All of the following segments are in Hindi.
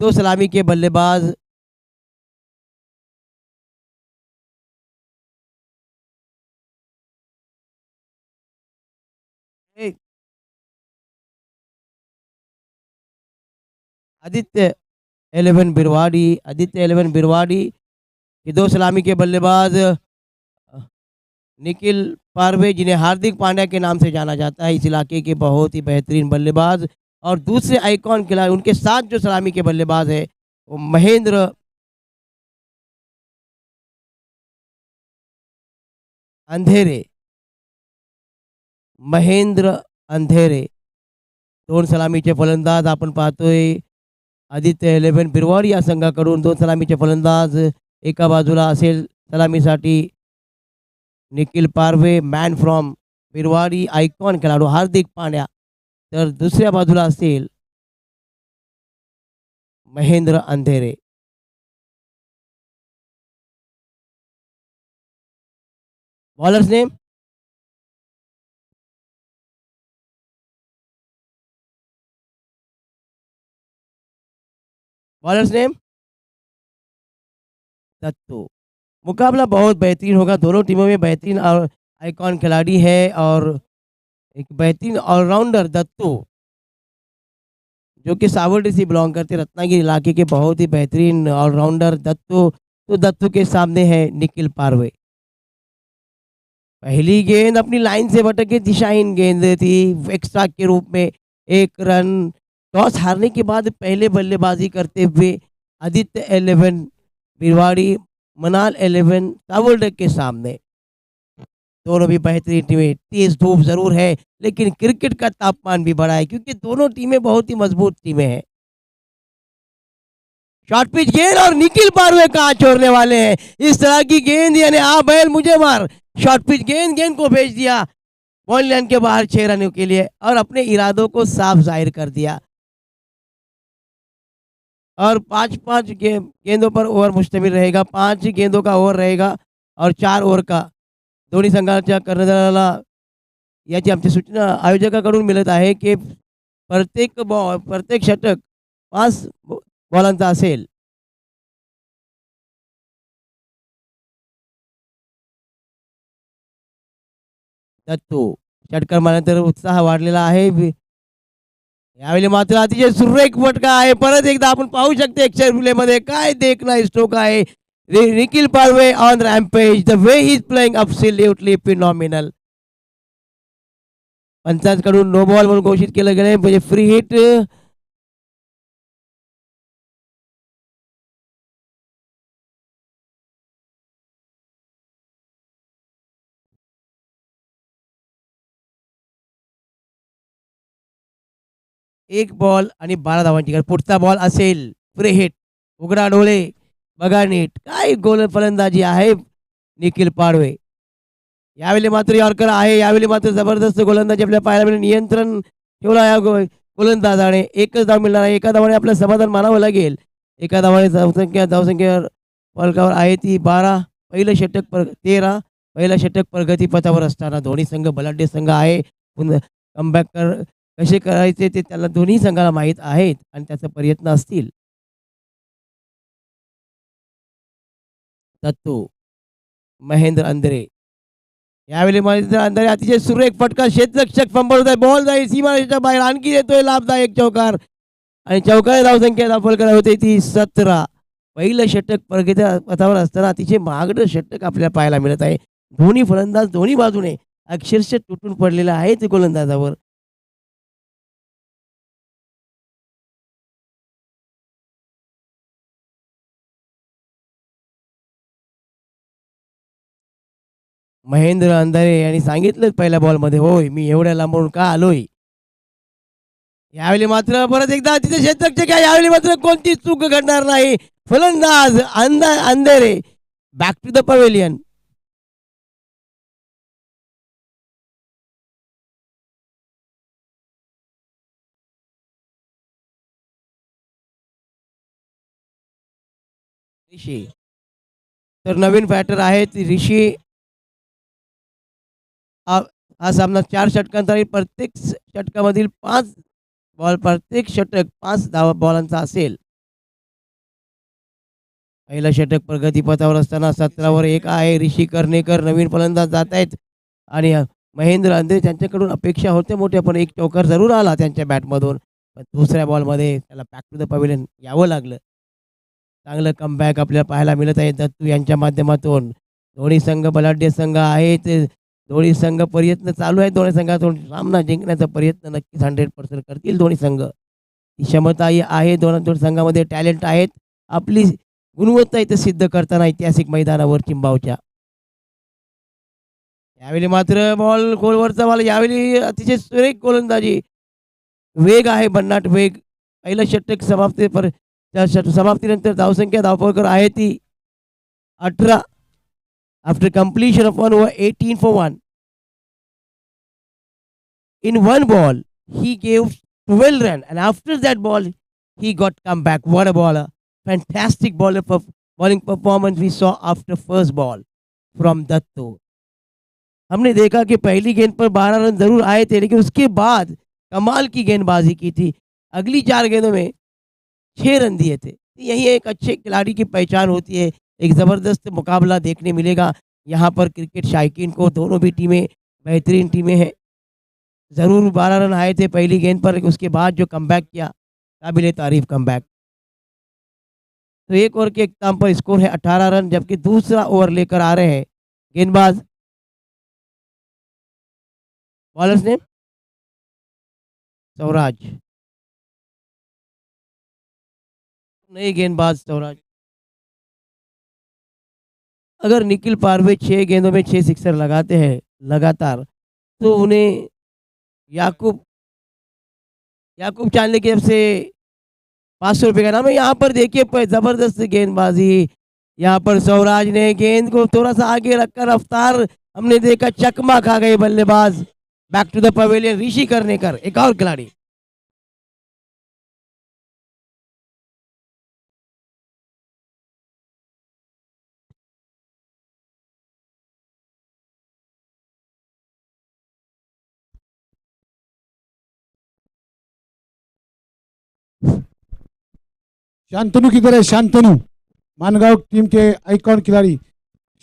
दो सलामी के बल्लेबाज ए, आदित्य 11 बिरवाड़ी आदित्य 11 बिरवाड़ी ये दो सलामी के बल्लेबाज निखिल पारवे जिन्हें हार्दिक पांड्या के नाम से जाना जाता है, इस इलाके के बहुत ही बेहतरीन बल्लेबाज। और दूसरे आइकॉन खिलाड़ी उनके साथ जो सलामी के बल्लेबाज है वो अंधेरे महेंद्र अंधेरे दोन सलामीचे फलंदाज आपण पाहतोय। आदित्य 11 बिरवाडी या संघाकडून दोन सलामीचे फलंदाज एका बाजूला असेल सलामीसाठी निखिल पारवे मॅन फ्रॉम बिरवाडी आयकॉन खेळाडू हार्दिक पांड्या, तर दुसऱ्या बाजूला असेल महेंद्र अंधेरे। Bowlers name bowlers name Dattu. मुकाबला बहुत बेहतरीन होगा, दोनों टीमों में बेहतरीन और आइकॉन खिलाड़ी है और एक बेहतरीन ऑलराउंडर दत्तू जो कि सावर्डी से बिलोंग करते रत्नागिरी इलाके के बहुत ही बेहतरीन ऑलराउंडर दत्तू। तो दत्तू के सामने है निखिल पारवे। पहली गेंद अपनी लाइन से भटक के दिशाहीन गेंद थी एक्स्ट्रा के रूप में। एक रन टॉस हारने के बाद पहले बल्लेबाजी करते हुए आदित्य 11 बिरवाड़ी मनाल 11 सावरडे के सामने। दोनों भी बेहतरीन टीमें, तेज धूप जरूर है लेकिन क्रिकेट का तापमान भी बढ़ा है क्योंकि दोनों टीमें बहुत ही मजबूत टीमें हैं। शॉर्ट पिच गेंद और निखिल पारवे कहाँ छोड़ने वाले हैं इस तरह की गेंद, यानी आ बैल मुझे मार। शॉर्ट पिच गेंद गेंद को भेज दिया बॉल लाइन के बाहर 6 रनों के लिए और अपने इरादों को साफ जाहिर कर दिया। और पांच पांच गेंदों पर ओव्हर मुश्तमिल रहेगा, 5 गेंदों का ओव्हर रहेगा और 4 ओव्हर का। दोन्ही संघाच्या कर्णधाराला याची आमची सूचना आयोजकाकडून मिळत आहे की प्रत्येक षटक 5 बॉलांचा असेल। दत्तू षटकार मारल्यानंतर उत्साह वाढलेला आहे। यावेळी मात्र अतिशय सुरेख फटका आहे, परत एकदा आपण पाहू शकते मध्ये काय देखना स्ट्रोक आहे। Nikhil Parve on rampage, the way he is playing absolutely phenomenal. पंचांकडून नो बॉल म्हणून घोषित केलं गेलं म्हणजे फ्री हिट। एक बॉल आणि 12 धावांची गरज, पुढचा बॉल असेल फ्री हिट। उघडा डोळे बघा नीट, काय गोल फलंदाजी आहे निखिल पारवे। यावेळी मात्र यॉर्कर आहे, यावेळी मात्र जबरदस्त गोलंदाजी आपल्या पाहायला मिळेल। नियंत्रण ठेवला या गोलंदाजाने, एकच धाव मिळणार आहे, एका धावाने आपलं समाधान मानावं लागेल। एका धावाने धावसंख्या फलकावर आहे ती 12, पहिलं षटक 13, पहिलं षटक प्रगतीपथावर असताना दोन्ही संघ बलाढ्य संघ आहे। कमबॅक कसे करायचे ते त्याला दोन्ही संघाला माहीत आहेत आणि त्याचा प्रयत्न असतील। दत्तू महेंद्र अंधरे, यावेळी महेंद्र अंधरे अतिशय सुरेख फटका, क्षेत्ररक्षक फंबल होत आहे, बॉल जाईल सीमारेषेच्या बाहेर, आणखी येतोय लाभदायक चौकार आणि चौकार धावसंख्या दाखल करायला होते ती 17। पहिलं षटक प्रगती पथावर असताना अतिशय महागडं षटक आपल्याला पाहायला मिळत आहे। दोन्ही फलंदाज दोन्ही बाजूने अक्षरशः तुटून पडलेले आहेत गोलंदाजावर। महेंद्र अंधारे यांनी सांगितलं पहिल्या बॉलमध्ये, होय मी एवढ्या लांबून का आलोय। यावेळी मात्र परत एकदा तिथे क्षेत्ररक्षक आहे, यावेळी मात्र कोणतीच चूक घडणार नाही। फलंदाज अंधेरे बॅक टू द पवेलियन। ऋषी, तर नवीन बॅटर आहेत ऋषी। हा सामना 4 षटकांचा आहे, प्रत्येक षटकामधील 5 बॉल, प्रत्येक षटक 5 बॉलांचा असेल। पहिलं षटक प्रगतीपथावर असताना 17वर 1 आहे. ऋषी कर्णेकर नवीन फलंदाज जात आहेत आणि महेंद्र अंधे त्यांच्याकडून अपेक्षा होत्या मोठ्या, पण एक चौकार जरूर आला त्यांच्या बॅटमधून. पण दुसऱ्या बॉलमध्ये त्याला बॅक टू द पवेलियन यावं लागलं. चांगलं कमबॅक आपल्याला पाहायला मिळत आहे दत्तू यांच्या माध्यमातून. दोन्ही संघ बलाढ्य संघ आहेत. दोन्ही संघ प्रयत्न चालू आहेत. दोन्ही संघातून सामना जिंकण्याचा प्रयत्न नक्कीच 100% करतील दोन्ही संघ. ती क्षमताही आहे. दोन संघामध्ये टॅलेंट आहेत. आपली गुणवत्ता इथं सिद्ध करताना ऐतिहासिक मैदानावर चिंबावच्या. यावेळी मात्र बॉल गोलवरचा बॉल. यावेळी अतिशय सुरेख गोलंदाजी. वेग आहे, भन्नाट वेग. पहिलं षटक समाप्तीनंतर धावसंख्या धावफलकर आहे ती 18. After completion of 1 over 18 for 1. In one ball, he gave 12 runs, and after that ball, he got come back. What a baller! Fantastic bowling performance we saw after first ball from Dattu. हमने देखा कि पहली गेंद पर 12 रन जरूर आए थे, लेकिन उसके बाद कमाल की गेंदबाजी की थी. अगली 4 गेंदों में 6 रन दिए थे. यही एक अच्छे खिलाड़ी की पहचान होती है. एक ज़बरदस्त मुकाबला देखने मिलेगा यहाँ पर क्रिकेट शायकीन को. दोनों भी टीमें बेहतरीन टीमें हैं. ज़रूर 12 रन आए थे पहली गेंद पर, उसके बाद जो कमबैक किया, काबिल तारीफ कमबैक. तो एक ओवर के इख्तिताम पर स्कोर है 18 रन, जबकि दूसरा ओवर लेकर आ रहे हैं गेंदबाज. बॉलर्स ने स्वराज, नए गेंदबाज स्वराज. अगर निखिल पारवे 6 गेंदों में 6 सिक्सर लगाते हैं लगातार, तो उन्हें याकूब चांदले की तरफ से 500 रुपये का नाम है. यहाँ पर देखिए जबरदस्त गेंदबाजी. यहाँ पर स्वराज ने गेंद को थोड़ा सा आगे रखकर रफ्तार हमने देखा, चकमा खा गए बल्लेबाज. बैक टू द पवेलियन ऋषि कर्णेकर, एक और खिलाड़ी. शांतनु किधर है? शांतनु, मानगांव टीम के आइकॉन खिलाड़ी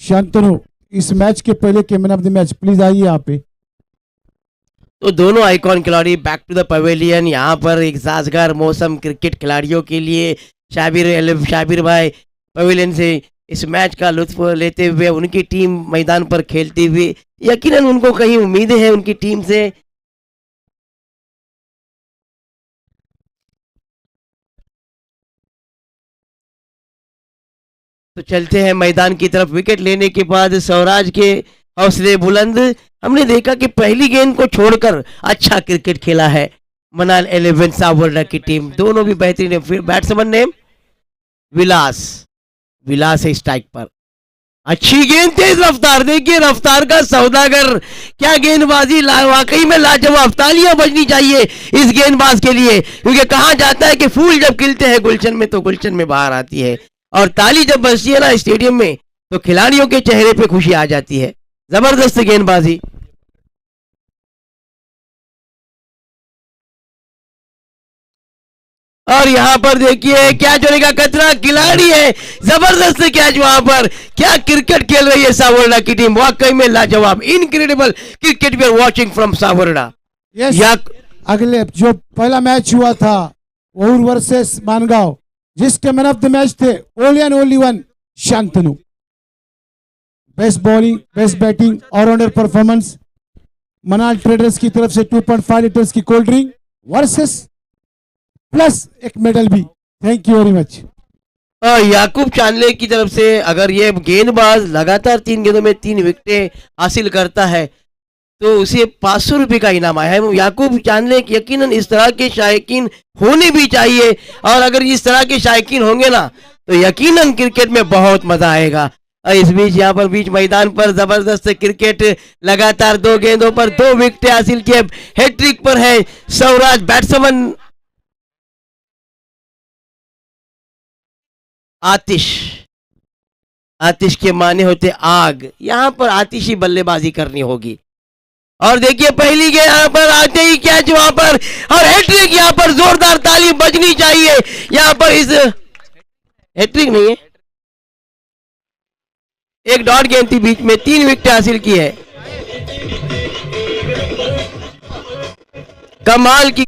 शांतनु, इस मैच के पहले के man of the match, please आइए यहाँ पे. तो दोनों आइकॉन खिलाड़ी बैक टू द पवेलियन. यहाँ पर एक साजगार मौसम क्रिकेट खिलाड़ियों के लिए. शाबिर भाई पवेलियन से इस मैच का लुत्फ लेते हुए, उनकी टीम मैदान पर खेलते हुए, यकीनन उनको कहीं उम्मीदें हैं उनकी टीम से. तो चलते हैं मैदान की तरफ. विकेट लेने के बाद स्वराज के हौसले बुलंद. हमने देखा कि पहली गेंद को छोड़कर अच्छा क्रिकेट खेला है मनाल 11 सावरडा की टीम. दोनों भी बेहतरीन है. फिर बैट्समैन ने विलास है स्ट्राइक पर. अच्छी गेंद, तेज रफ्तार. देखिए रफ्तार का सौदागर, क्या गेंदबाजी. वाकई में लाजवाब. तालियां बजनी चाहिए इस गेंदबाज के लिए, क्योंकि कहा जाता है कि फूल जब खिलते हैं गुलशन में, तो गुलशन में बाहर आती है, और ताली जब बजती है ना स्टेडियम में, तो खिलाड़ियों के चेहरे पे खुशी आ जाती है. जबरदस्त गेंदबाजी. और यहाँ पर देखिए कैच होने का खतरा. खिलाड़ी है, जबरदस्त कैच. वहां पर क्या क्रिकेट खेल रही है सावरडा की टीम. वाकई में लाजवाब. Incredible cricket we are watching from Savarda. अगले जो पहला मैच हुआ था वोर वर्सेस मानगांव, जिसके मैन ऑफ द मैच थे only and only one Shantanu. Best bowling, best batting, all rounder performance. Manal traders की तरफ से 2.5 लीटर्स की कोल्ड ड्रिंक वर्सेस प्लस एक मेडल भी. Thank you very much. Yakub Chandle की तरफ से अगर ये गेंदबाज लगातार 3 गेंदों में 3 विकेटें हासिल करता है, तो उसे 500 रुपये का इनाम आया है. याकूब चांदले यकीनन इस तरह के शायकीन होने भी चाहिए, और अगर इस तरह के शायकीन होंगे ना, तो यकीनन क्रिकेट में बहुत मजा आएगा. इस बीच यहाँ पर बीच मैदान पर जबरदस्त क्रिकेट. लगातार 2 गेंदों पर 2 विकेटें हासिल किए. हैट्रिक पर है स्वराज. बैट्समैन आतिश के माने होते आग. यहाँ पर आतिशी बल्लेबाजी करनी होगी. और देखिए पहली गेंद यहाँ पर आते ही कैच वहां पर, और हैट्रिक. यहाँ पर जोरदार ताली बजनी चाहिए. यहाँ पर इस हैट्रिक नहीं है, एक डॉट गेंद थी बीच में, 3 विकेट हासिल की है। कमाल की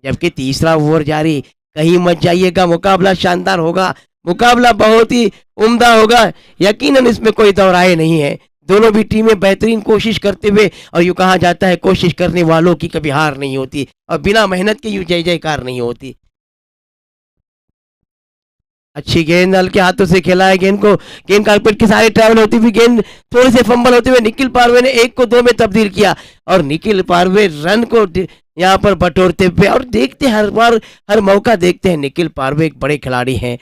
जबकि तीसरा ओवर जारी, कहीं मत जाइएगा, मुकाबला शानदार होगा, मुकाबला बहुत ही उम्दा होगा, यकीनन इसमें कोई दो राय नहीं है। दोनों भी टीमें बेहतरीन कोशिश करते हुए, और यूँ कहा जाता है कोशिश करने वालों की कभी हार नहीं होती, और बिना मेहनत के यूँ जय जयकार नहीं होती। अच्छी गेंद हल्के हाथों से खेला है गेंद को, गेंद कारपेट के सारे ट्रैवल होती हुई गेंद थोड़े से फंबल होते हुए निखिल पारवे ने 1 को 2 में तब्दील किया, और निखिल पारवे रन को यहाँ पर बटोरते हुए, और देखते हर बार हर मौका देखते हैं, निखिल पारवे एक बड़े खिलाड़ी हैं,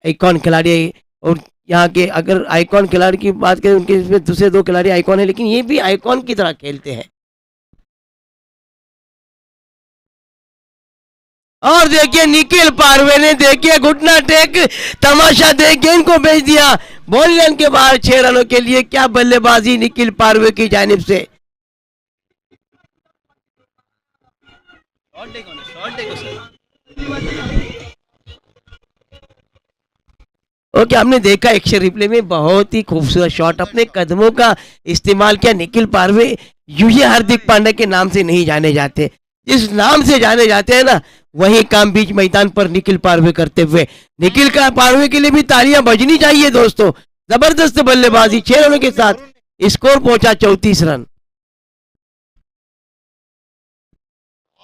आइकॉन खिलाड़ी है, और यहाँ के अगर आइकॉन खिलाड़ी की बात करें उनके इसमें दूसरे 2 खिलाड़ी आइकॉन है, लेकिन ये भी आइकॉन की तरह खेलते हैं। और देखिए निखिल पारवे ने देखिए घुटना टेक तमाशा देख गेंद को भेज दिया बॉल लाइन के बाहर 6 रनों के लिए। क्या बल्लेबाजी निखिल पारवे की जानिब से। ओके, हमने देखा एक्शन रिप्ले में बहुत ही खूबसूरत शॉट, अपने कदमों का इस्तेमाल किया। निखिल पारवे यूं ही हार्दिक पांड्या के नाम से नहीं जाने जाते, जिस नाम से जाने जाते हैं ना वही काम बीच मैदान पर निखिल पारवे करते हुए। निखिल का पारवे के लिए भी तालियां बजनी चाहिए दोस्तों, जबरदस्त बल्लेबाजी, 6 रनों के साथ स्कोर पहुंचा 34 रन।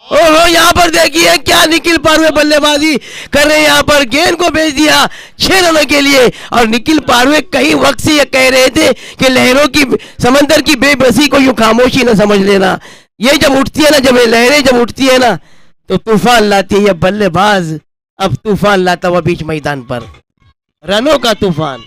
ओहो, यहाँ पर देखिए क्या निखिल पारवे बल्लेबाजी कर रहे हैं, यहाँ पर गेंद को भेज दिया 6 रनों के लिए। और निखिल पारवे कई वक्त से ये कह रहे थे कि लहरों की समंदर की बेबसी को यूं खामोशी न समझ लेना, ये जब उठती है ना, जब ये लहरें जब उठती है ना तो तूफान लाती है। ये बल्लेबाज अब तूफान लाता हुआ बीच मैदान पर, रनों का तूफान।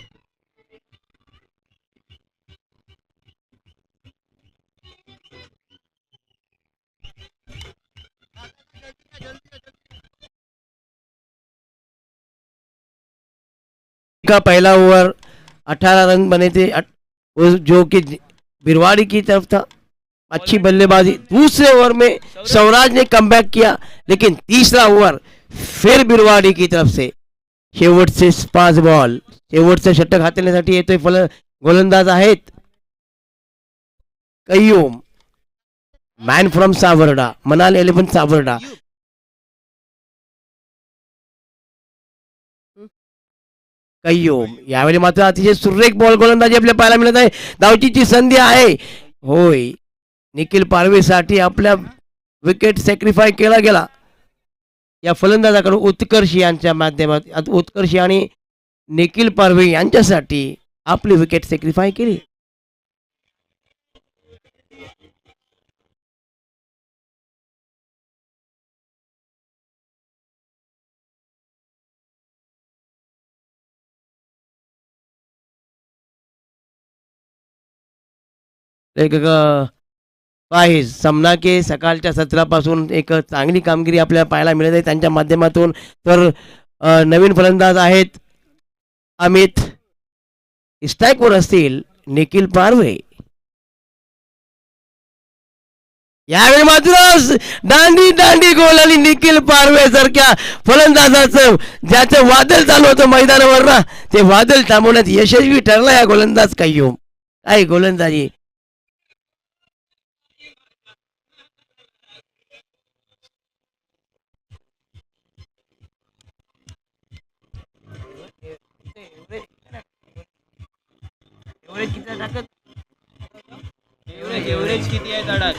का पहला ओवर 18 रन बने थे, जो कि बिरवाड़ी की तरफ था। अच्छी बल्लेबाजी, दूसरे ओवर में स्वराज ने कमबैक किया, लेकिन तीसरा ओवर फिर बिरवाडी की तरफ से शेवटचे 5 बॉल, शेवटचं षटक हाताळण्यासाठी येतोय गोलंदाज आहेत कय्यूम, मॅन फ्रॉम सावर्डा, मनाल 11 सावर्डा. कय्यूम यावेळी मात्र अतिशय सुरेख बॉल गोलंदाजी आपल्या पाहायला मिळत आहे. धावचीची संधी आहे. होय, निखिल पारवेसाठी आपल्या विकेट सॅक्रिफाय केला गेला. या फलंदाजाकडून उत्कर्ष यांच्या माध्यमात उत्कर्ष आणि निखिल पारवे यांच्यासाठी आपली विकेट सॅक्रिफाय केली. एक आहे सामना के सकाळच्या सत्रापासून एक चांगली कामगिरी आपल्याला पाहायला मिळत आहे त्यांच्या माध्यमातून. तर नवीन फलंदाज आहेत अमित, स्ट्राईकवर असतील निखिल पारवे. यावेळी मात्र दांडी दांडी गोल आणि निखिल पारवे सारख्या फलंदाजाचं ज्याचं वादळ चालू होतं मैदानावर ना, ते वादळ थांबवण्यात यशस्वी ठरला या गोलंदाज कय्यूम. काय गोलंदाजी. एव्हरेज किती आहे दडात?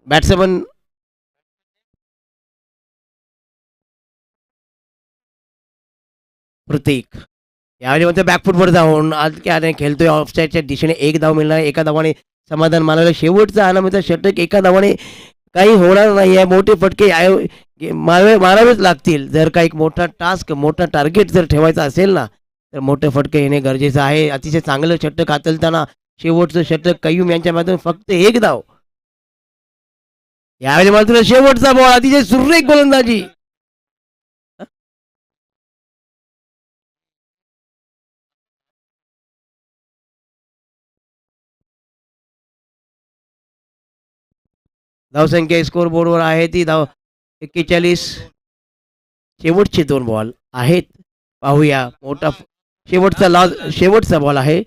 बॅट्समन प्रतीक यावेळी म्हणतो बॅकफुटवर जाऊन आज काय खेळतोय ऑफसाईडच्या दिशेने एक धाव मिळणार, एका धावाने समाधान मानवलं. शेवटचा आनंदाचा षटक एका धावाने काही होणार नाही आहे. मोठे फटके मारावेच लागतील. जर का एक मोठा टास्क मोठा टार्गेट जर ठेवायचा असेल ना, तर मोठे फटके येणे गरजेचं आहे. अतिशय चांगलं षटक हाताळताना शेवटचं षटक कय्यूम यांच्या माध्यमातून फक्त एक धाव. यावेळी मात्र शेवटचा बॉल अतिशय सुरेख गोलंदाजी. धावसंख्या स्कोर बोर्डवर आहे ती 41. शेवटचे 2 बॉल आहेत. पाहूया मोठा शेवटचा बॉल आहे.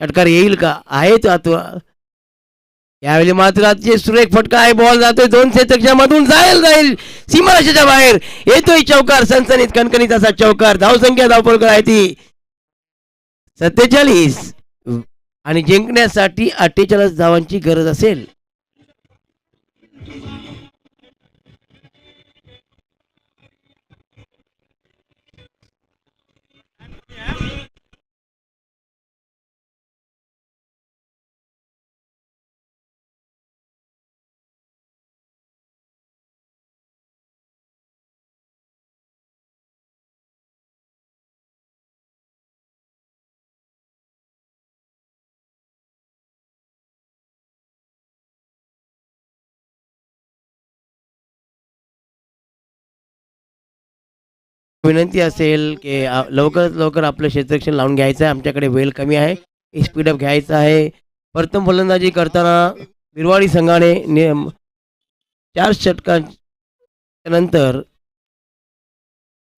षटकार येईल का, आहे तो. यावेळी मात्र अतिशय सुरेख फटका आहे. बॉल जातोय 2 क्षेत्रक्षाच्या मधून, जाईल सीमारेषेच्या बाहेर येतोय चौकार. सनसनीत कणकणीत असा चौकार. धावसंख्या धावपळकर आहे ती 47 आणि जिंकण्यासाठी 48 धावांची गरज असेल. विनंती असेल की लवकरात लवकर आपलं क्षेत्ररक्षण लावून घ्यायचं आहे. आमच्याकडे वेळ कमी आहे. स्पीडअप घ्यायचा आहे. प्रथम फलंदाजी करताना बिरवाडी संघाने 4 षटकांच्या नंतर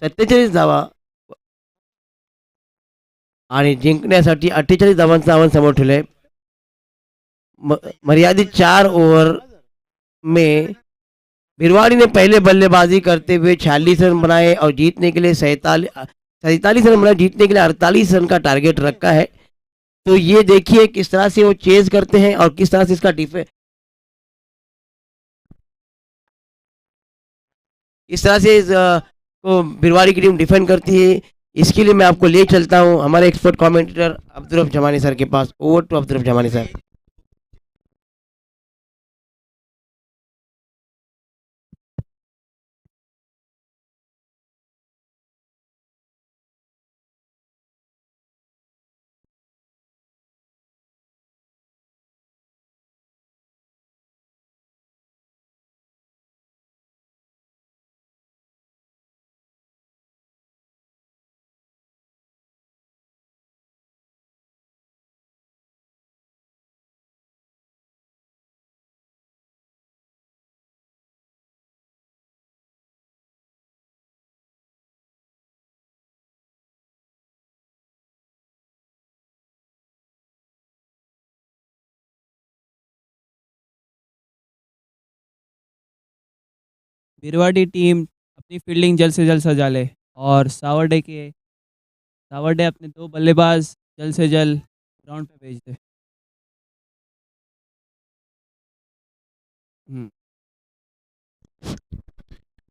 47 धावा आणि जिंकण्यासाठी 48 धावांचं आव्हान समोर ठेवलंय. मर्यादित 4 ओवर में बिरवाड़ी ने पहले बल्लेबाजी करते हुए 46 रन बनाए और जीतने के लिए 47 रन बनाए. जीतने के लिए 48 रन का टारगेट रखा है. तो ये देखिए किस तरह से वो चेज करते हैं और किस तरह से इसका इस तरह से को बिरवाड़ी की टीम डिफेंड करती है. इसके लिए मैं आपको ले चलता हूं हमारे एक्सपर्ट कमेंटेटर अब्दुल रब जमानी सर के पास. ओवर टू अब्दुल रब जमानी सर. बिरवाड़ी टीम अपनी फील्डिंग जल्द से जल्द सजा ले और सावरडे अपने 2 बल्लेबाज जल्द से जल्द ग्राउंड पे भेज दे।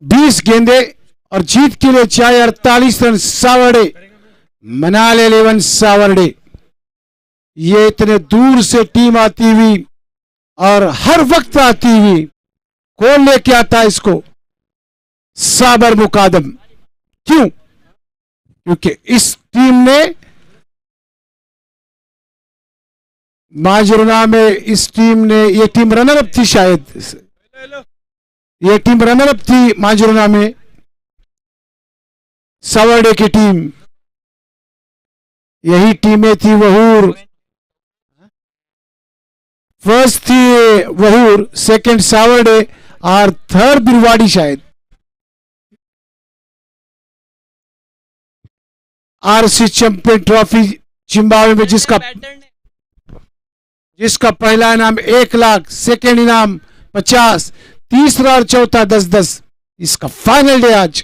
20 गेंदे और जीत के लिए चाहिए 48 रन। सावरडे, मनाल 11 सावरडे। ये इतने दूर से टीम आती हुई और हर वक्त आती हुई, कौन लेके आता है इसको? साबर मुकादम। क्यों? क्योंकि इस टीम ने माजरुना में, इस टीम ने, ये टीम रनर अप थी शायद, ये टीम रनर अप थी माजरुना में, सावरडे की टीम। यही टीमें थी वहूर, फर्स्ट थी वहूर, सेकंड सावरडे और थर्ड बिरवाड़ी शायद। आरसी चैंपियन ट्रॉफी जिम्बाब्वे में, जिसका पहला इनाम 1 लाख, सेकेंड इनाम 50, तीसरा और चौथा 10-10। इसका फाइनल डे आज।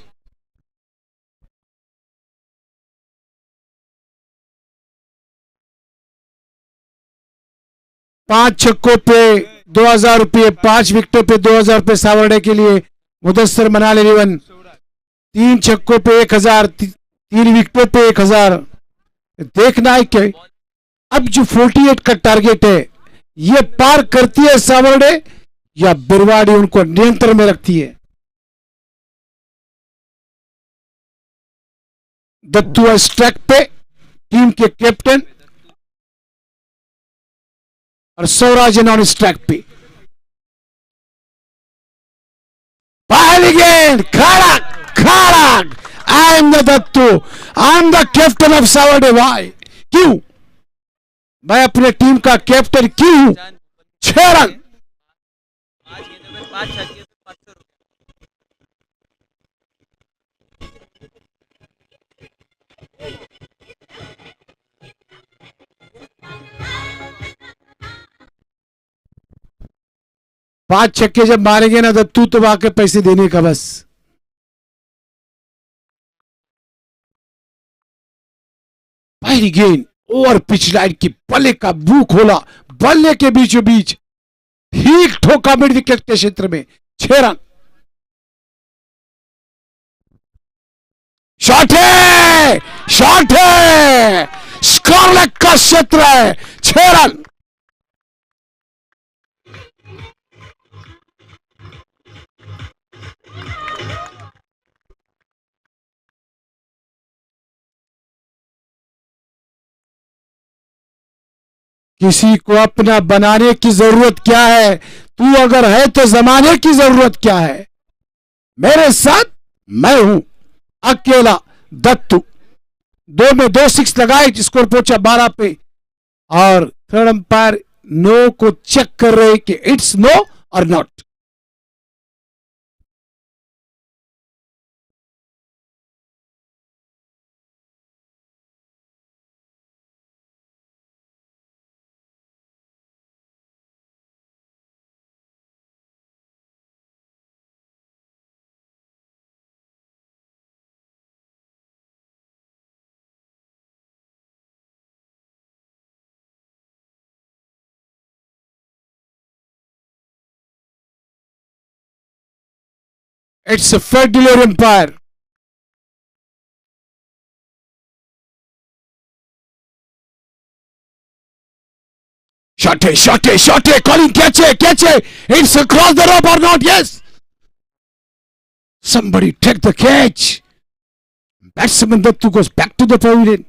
पांच छक्कों पे 2,000 रुपये, 5 विकेटों पे 2,000 रुपये सावरडे के लिए मुदस्सर मनाल 11। 3 छक्कों पे 1,000, 3 विकेटों पे 1,000। देखना है कि अब जो 48 का टारगेट है, ये पार करती है सावरडे या बिरवाड़ी उनको नियंत्रण में रखती है? दत्तू स्ट्राइक पे, टीम के कैप्टन, और सौराज नॉन स्ट्राइक पे। पहली गेंद, खड़ा खड़ा। I am the Dattu, I am the captain of Savarde. भाई क्यों? मैं अपने टीम का कैप्टन क्यों हूं? 6 रन। 5 गेंदों में 5 छक्के पे 500 रुपये। पांच छक्के जब मारेंगे ना दत्तू, तो आके पैसे देने का बस। पहली गेंद ओवर पिच लाइन की, बल्ले का मुंह खोला, बल्ले के बीचों बीच ठीक ठोका मिड विकेट के क्षेत्र में। 6 रन। शॉट है, शॉट है, स्कोर लेग का क्षेत्र है। 6 रन। किसी को अपना बनाने की जरूरत क्या है? तू अगर है तो जमाने की जरूरत क्या है? मेरे साथ मैं हूं अकेला दत्तू। 2 में 2 6 लगाए, स्कोर पहुंचा 12 पे। और थर्ड अंपायर नो को चेक कर रहे कि इट्स नो और not. It's a fair delivery umpire. Shot है, shot है, shot है, calling catch है, catch है, it's across the rope or not? Yes. Somebody take the catch. Batsman Dattu goes back to the pavilion.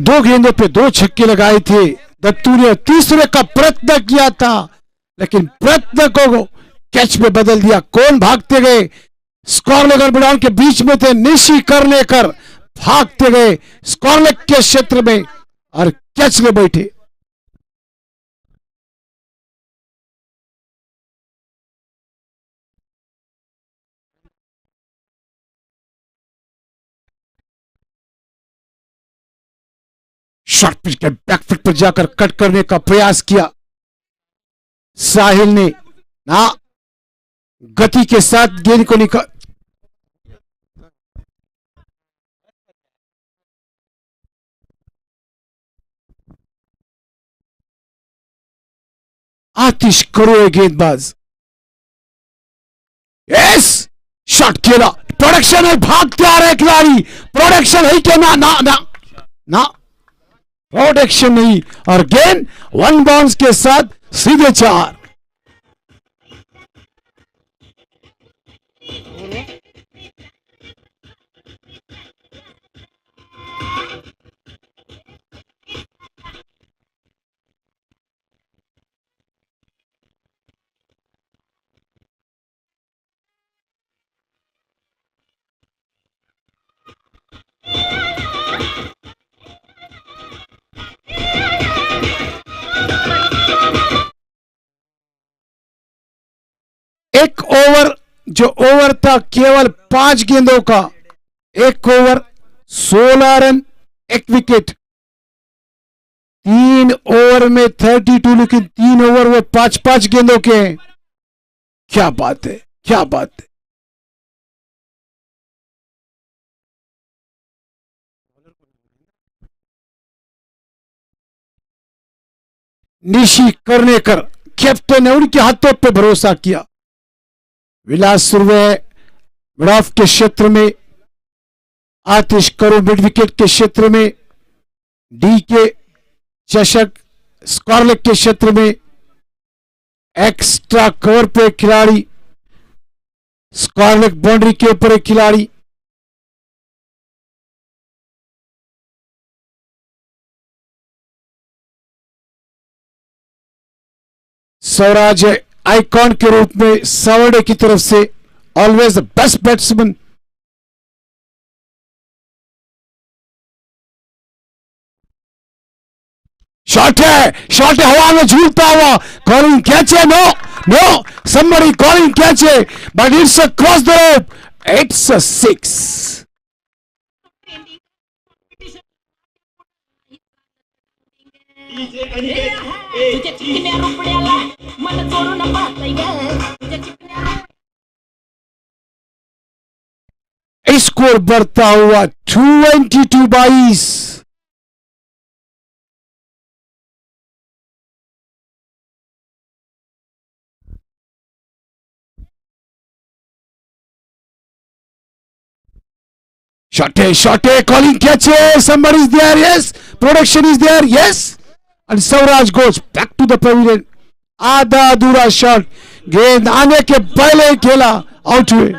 दो गेंदों पे दो छक्के लगाए थे। दत्तू ने तीसरे का प्रयत्न किया था, लेकिन प्रयत्न को कैच में बदल दिया। कौन भागते गए, स्कॉर्लेग और मिडॉन के बीच में थे। निशी कर लेकर भागते गए स्कॉर्लेग के क्षेत्र में और कैच ले बैठे। शॉर्ट पिच के बैकफुट पर जाकर कट करने का प्रयास किया साहिल ने, ना गति के साथ गेंद को निकाल। आतिश करो गेंदबाज, यस शॉट खेला। प्रोडक्शन है, भागते आ रहे खिलाड़ी। प्रोडक्शन है क्या? ना ना ना ना, प्रोडक्शन नहीं। और गेंद वन बाउंस के साथ सीधे चार। एक ओवर, जो ओवर था केवल 5 गेंदों का, एक ओवर 16 रन 1 विकेट। 3 ओवर में 32, लेकिन 3 ओवर वो 5-5 गेंदों के हैं। क्या बात है, क्या बात है। निशी करनेकर कैप्टन ने उनके हाथों पे भरोसा किया। विलास सुर्वे मिड ऑफ के क्षेत्र में, आतिश करो मिड विकेट के क्षेत्र में, डी के चषक स्कॉर्लेग के क्षेत्र में। एक्स्ट्रा कवर पे खिलाड़ी, स्कॉर्लेग बाउंड्री के ऊपर एक खिलाड़ी। स्वराज आइकॉन के रूप में सावर्डे की तरफ से always the best batsman. Shot है, शॉट है, हवा में झूलता हुआ। कॉलिंग कैच है, no no, somebody calling catch है, but it's across the rope, it's a 6। Score बढ़ता हुआ 22-22। Shot है, calling catch है, somebody is there, yes, production is there, yes, and Savraj goes back to the pavilion। आधा अधूरा शॉट, गेंद आने के पहले ही खेला, आउट हुए।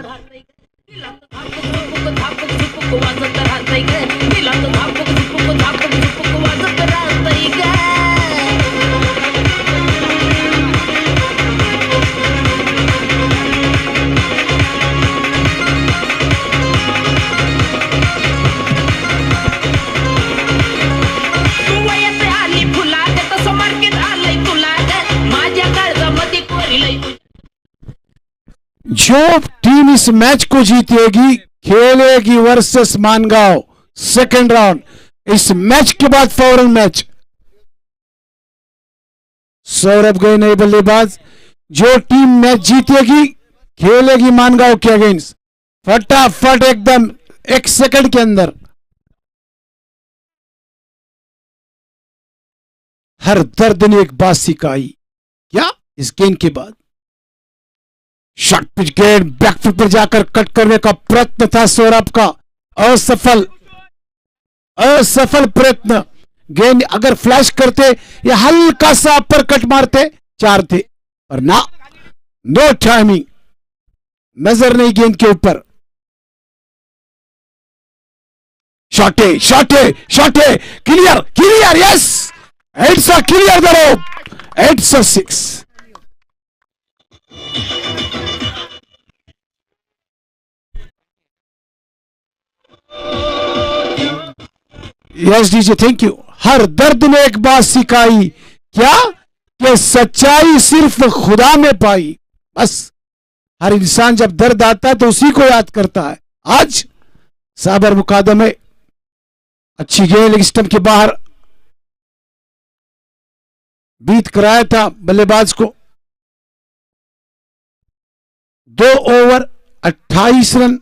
जो टीम इस मैच को जीतेगी खेलेगी वर्सेस मानगांव सेकंड राउंड। इस मैच के बाद फौरन मैच। सौरभ गए नए बल्लेबाज। जो टीम मैच जीतेगी खेलेगी मानगांव के अगेंस्ट, फटाफट एकदम 1 सेकंड के अंदर। हर दर्द ने एक बात सिखाई, क्या इस गेंद के बाद। शॉर्ट पिच गेंद बैकफुट पर जाकर कट करने का प्रयत्न था सौरभ का, असफल प्रयत्न। गेंद अगर फ्लैश करते या हल्का सा अपर कट मारते 4 थे, पर ना, नो टाइमिंग, नजर नहीं गेंद के ऊपर। Shot है, shot है, shot है. Clear, clear, yes. It's a clear the rope. It's a 6. Yes DJ, thank you. हर दर्द ने एक बात सिखाई, क्या? कि सच्चाई सिर्फ खुदा में पाई. बस हर इंसान जब दर्द आता है तो उसी को याद करता है. आज साबर मुकादम है. अच्छी गेंद लेग स्टंप के बाहर बीट कराया था बल्लेबाज को. 2 ओवर 28 रन,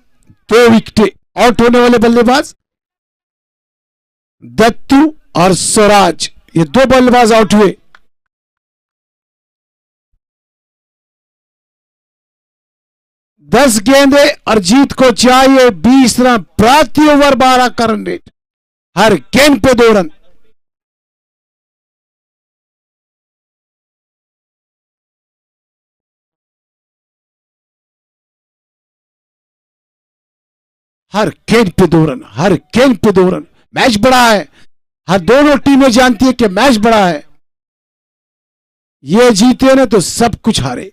2 विकेटें. आउट होने वाले बल्लेबाज दत्तू और स्वराज, ये 2 बल्लेबाज आउट हुए. दस गेंदे और जीत को चाहिए 20 रन. प्रति ओवर 12 का रन रेट. हर गेंद पे 2 रन. हर गेंद पे 2 रन, हर गेंद पे 2 रन. मैच बड़ा है. हर दोनों टीमें जानती है कि मैच बड़ा है. ये जीते ना तो सब कुछ हारे.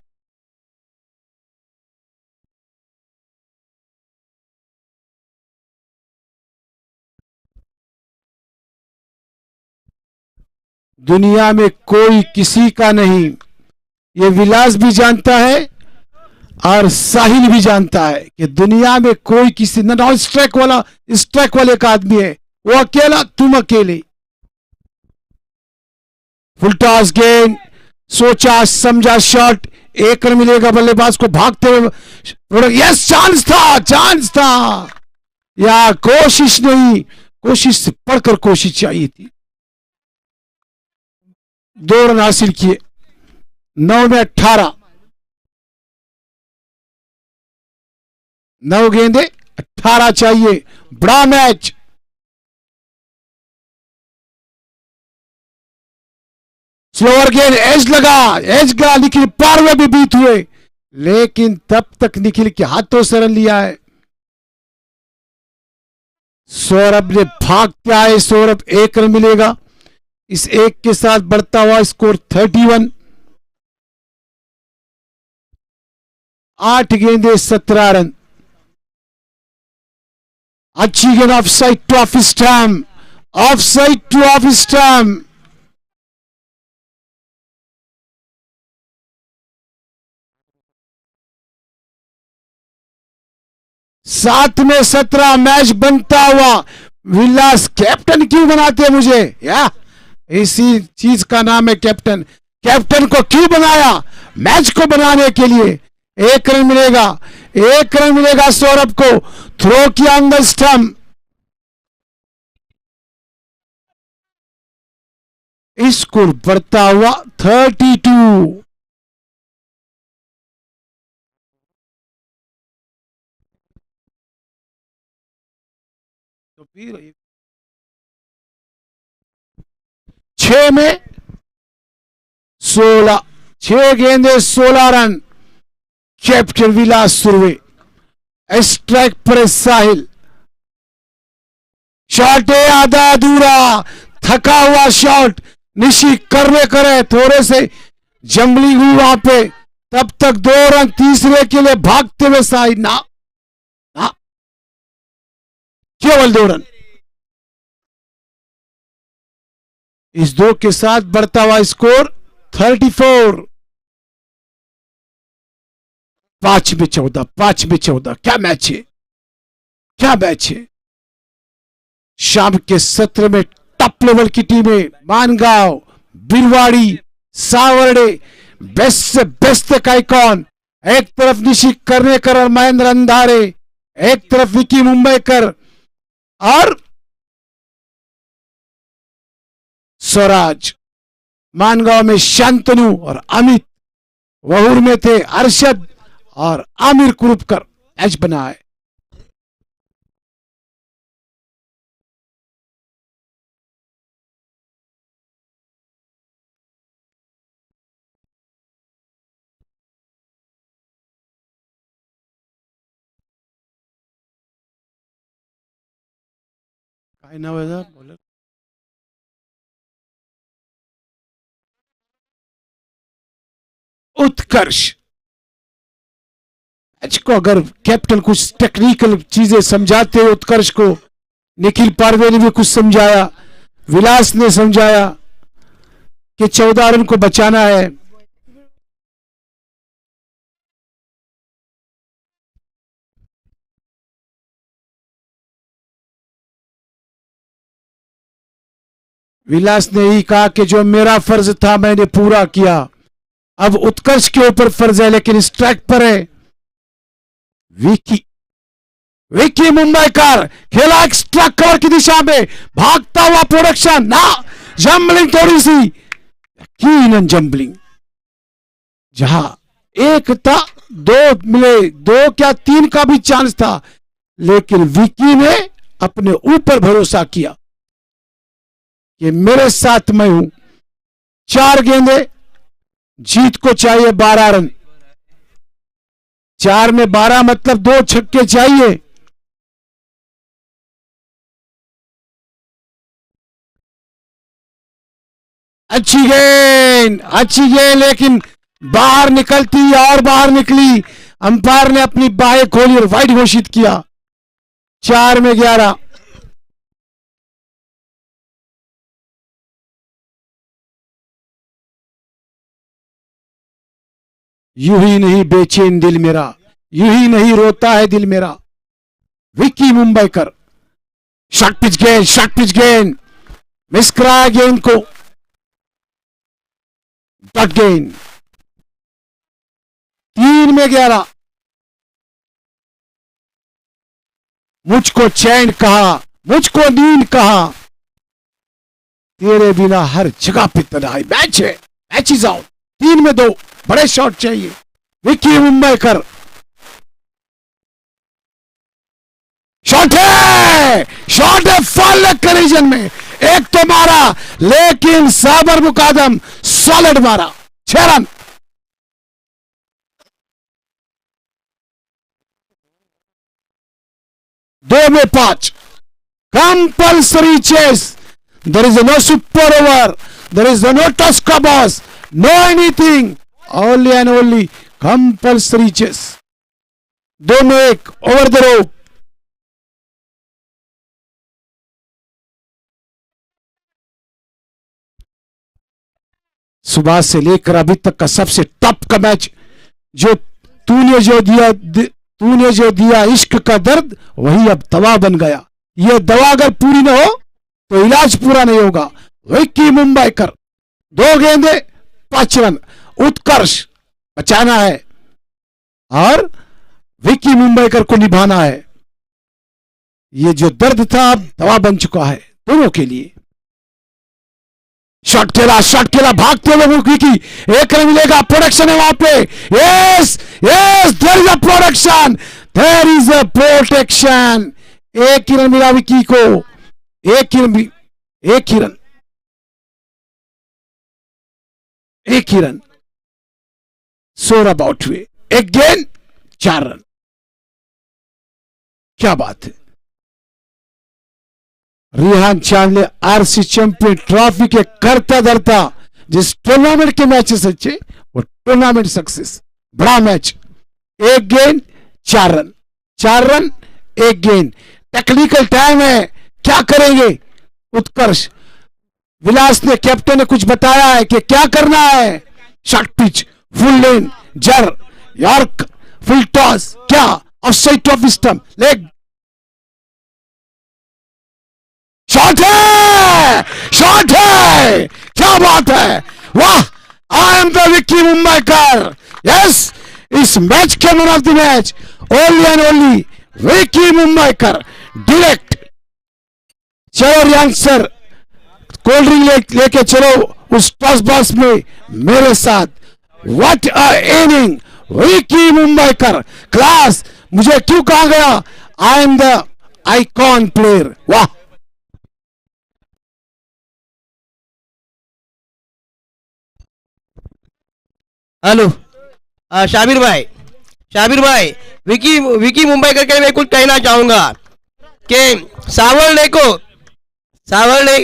दुनिया में कोई किसी का नहीं. ये विलास भी जानता है और साहिल भी जानता है कि दुनिया में कोई किसी नॉन स्ट्राइक वाला, स्ट्राइक वाले का आदमी है. वो अकेला, तुम अकेले. फुल टॉस गेंद, सोचा समझा शॉट. 1 रन मिलेगा बल्लेबाज को भागते हुए. यस, चांस था, चांस था. या कोशिश नहीं, कोशिश से पढ़कर कोशिश चाहिए थी. 2 रन हासिल किए. 9 में 18. 9 गेंदे 18 चाहिए. बड़ा मैच. स्लोअर गेंद, एज लगा, एज गया. निखिल पारवे भी बीत हुए, लेकिन तब तक निखिल के हाथों से रन लिया है. सौरभ ने भाग के आए. सौरभ 1 रन मिलेगा. इस 1 के साथ बढ़ता हुआ स्कोर 31. 8 गेंदे 17 रन. अच्छी गेंद, of side two of stamp, of side two of stamp. सात में 17. मैच बनता हुआ. विलास कैप्टन क्यों बनाते हैं मुझे? या इसी चीज का नाम है कैप्टन. कैप्टन को क्यों बनाया? मैच को बनाने के लिए. 1 रन मिलेगा, 1 रन मिलेगा सौरभ को. थ्रो किया अंदर स्टंप. स्कोर बढ़ता हुआ 32. तो फिर 6 में 16. 6 गेंदे 16 रन. कैप्टन विलास सुरवे. स्ट्राइक पर साहिल. शॉट है आधा अधूरा, थका हुआ शॉट. निशी करने करे, थोड़े से जंगली हुई वहां पे. तब तक 2 रन. तीसरे के लिए भागते हुए साहिल. ना ना, केवल 2 रन. इस 2 के साथ बढ़ता हुआ स्कोर 34. 5 में 14, 5 में 14. क्या मैच है, क्या मैच है. शाम के सत्र में टॉप लेवल की टीमें मानगांव, बिरवाड़ी, सावर्डे, बेस्ट से बेस्ट का आइकॉन. एक तरफ निशी कर्णेकर और महेंद्र अंधारे, एक तरफ विकी मुंबईकर और स्वराज. मानगांव में शांतनु और अमित. वहूर में थे अरशद और आमिर कुरुपकर. मैच बना है. काय नाव आहे याचं? बॉलर उत्कर्ष। मैच को अगर कैप्टन कुछ टेक्निकल चीजें समझाते हैं उत्कर्ष को, निखिल पारवे ने भी कुछ समझाया, विलास ने समझाया कि 14 रन को बचाना है। विलास ने ही कहा कि जो मेरा फर्ज था मैंने पूरा किया, अब उत्कर्ष के ऊपर फर्ज है, लेकिन स्ट्राइक पर है विकी। विकी मुंबईकर खेला एक्स्ट्रा कवर की दिशा में, भागता हुआ प्रोडक्शन ना, जंबलिंग थोड़ी सी, यकीनन जंबलिंग। जहां एक था, दो मिले, दो क्या 3 का भी चांस था, लेकिन विकी ने अपने ऊपर भरोसा किया कि मेरे साथ मैं हूं। 4 गेंदे, जीत को चाहिए 12 रन। 4 में 12 मतलब 2 छक्के चाहिए। अच्छी गेंद, लेकिन बाहर निकलती और बाहर निकली। अंपायर ने अपनी बाहें खोली और वाइड घोषित किया। 4 में 11। यूं ही नहीं बेचैन दिल मेरा, यूं ही नहीं रोता है दिल मेरा। विकी मुंबईकर, शॉर्ट पिच गेंद, मिस कराया गेंद को, डॉट गेंद। 3 में 11। मुझको चैन कहा, मुझको नींद कहा, तेरे बिना हर जगह पे तन्हाई। मैच है, मैच इज आउट। 3 में 2, बड़े शॉट चाहिए। विकी मुंबईकर, शॉट है फॉल लेग के रीजन में। एक तो मारा, लेकिन साबर मुकादम सॉलिड मारा। 6 रन। दो में 5। Compulsory chase. There is no super over, there is no touch का boss, no anything, only and only compulsory chase. 2 में 1, ओवर द रोप। सुबह से लेकर अभी तक का सबसे टॉप का मैच, जो तूने जो दिया इश्क का दर्द, वही अब दवा बन गया। यह दवा अगर पूरी ना हो तो इलाज पूरा नहीं होगा। विकी मुंबईकर, 2 गेंदे 5 रन। उत्कर्ष बचाना है और विकी मुंबईकर को निभाना है। ये जो दर्द था अब दवा बन चुका है दोनों के लिए। शॉट खेला भागते हुए विकी। 1 रन मिलेगा, प्रोडक्शन है वहां पे। Yes there is a production, there is a protection. 1 ही रन मिला विकी को, 1 ही रन। 16 अबाउट हुए, 1 गेंद 4 रन। क्या बात है। रिहान चांद ने आरसी चैंपियन ट्रॉफी के करता धरता जिस टूर्नामेंट के मैचेस अच्छे, वो टूर्नामेंट सक्सेस। बड़ा मैच। 1 गेंद 4 रन, 4 रन 1 गेंद। टेक्निकल टाइम है, क्या करेंगे उत्कर्ष? विलास ने, कैप्टन ने कुछ बताया है कि क्या करना है। शॉर्ट पिच, फुल लेन, जर, यॉर्क, फुल टॉस, क्या offside off stump, leg. Shot है, क्या बात है, वाह। आई am the Vicky Mumbaikar. Yes, इस मैच के man of the match only and only Vicky Mumbaikar. Direct. चलो रियांश सर, कोल्ड ड्रिंक लेके चलो उस टॉस बॉक्स में मेरे साथ। What a inning, Vicky Mumbaikar class. मुझे क्यों कहा गया आई एम द आइकॉन प्लेयर, वाह। हेलो शाबिर भाई, विकी मुंबईकर के लिए मैं कुछ कहना चाहूंगा कि सावरणे को सावर्णे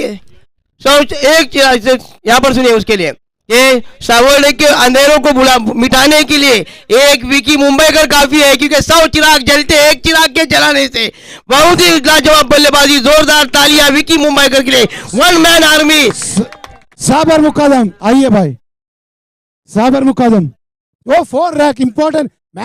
सौ एक चिराग से यहाँ पर सुनिए उसके लिए ये सावर्णे के अंधेरों को बुला मिटाने के लिए एक विकी मुंबईकर काफी है, क्योंकि 100 चिराग जलते एक चिराग के जलाने से। बहुत ही लाजवाब बल्लेबाजी, जोरदार तालियां विकी मुंबईकर के लिए। One man army. साबर मुकादम, आइए भाई, साबर मुकादम। वो 4 रैक इंपॉर्टेंट